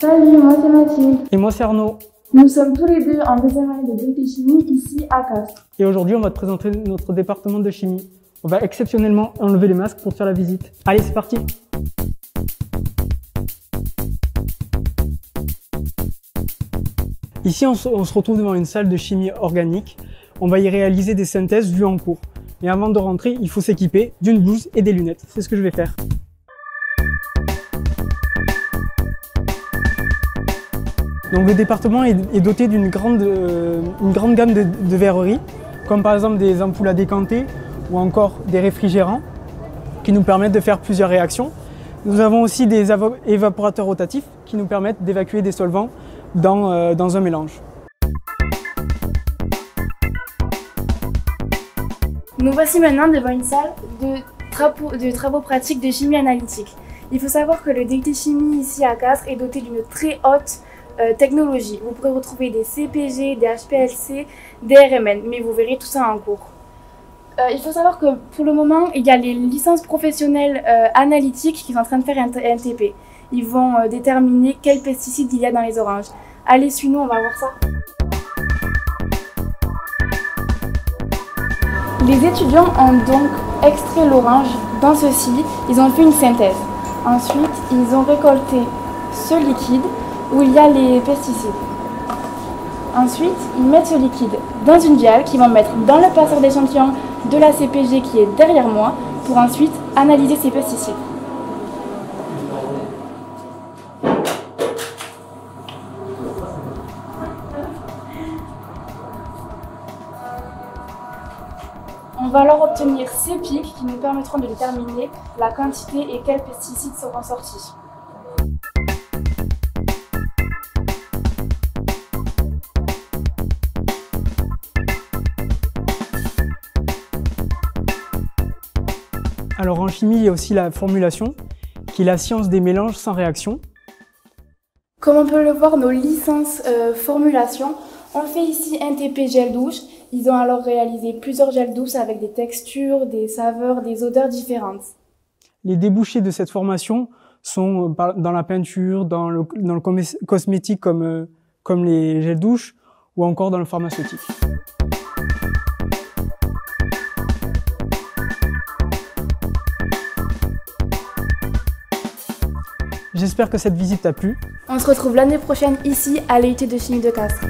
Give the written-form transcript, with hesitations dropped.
Salut, moi c'est Mathilde. Et moi c'est Arnaud. Nous sommes tous les deux en deuxième année de DUT Chimie ici à Castres. Et aujourd'hui on va te présenter notre département de chimie. On va exceptionnellement enlever les masques pour faire la visite. Allez, c'est parti! Ici on se retrouve devant une salle de chimie organique. On va y réaliser des synthèses vues en cours. Mais avant de rentrer, il faut s'équiper d'une blouse et des lunettes. C'est ce que je vais faire. Donc le département est doté d'une grande gamme de verreries, comme par exemple des ampoules à décanter ou encore des réfrigérants qui nous permettent de faire plusieurs réactions. Nous avons aussi des évaporateurs rotatifs qui nous permettent d'évacuer des solvants dans un mélange. Nous voici maintenant devant une salle de travaux pratiques de chimie analytique. Il faut savoir que le DUT Chimie ici à Castres est doté d'une très haute technologie. Vous pourrez retrouver des CPG, des HPLC, des RMN, mais vous verrez tout ça en cours. Il faut savoir que pour le moment, il y a les licences professionnelles analytiques qui sont en train de faire un TP. Ils vont déterminer quels pesticides il y a dans les oranges. Allez, suis-nous, on va voir ça. Les étudiants ont donc extrait l'orange dans ceci, ils ont fait une synthèse. Ensuite, ils ont récolté ce liquide où il y a les pesticides. Ensuite, ils mettent ce liquide dans une viale qu'ils vont mettre dans le passeur d'échantillon de la CPG qui est derrière moi pour ensuite analyser ces pesticides. On va alors obtenir ces pics qui nous permettront de déterminer la quantité et quels pesticides seront sortis. Alors en chimie, il y a aussi la formulation, qui est la science des mélanges sans réaction. Comme on peut le voir, nos licences formulation, on fait ici un TP gel douche. Ils ont alors réalisé plusieurs gels douces avec des textures, des saveurs, des odeurs différentes. Les débouchés de cette formation sont dans la peinture, dans le cosmétique comme les gels douches ou encore dans le pharmaceutique. J'espère que cette visite t'a plu. On se retrouve l'année prochaine ici à l'EUT de Chimie de Castres.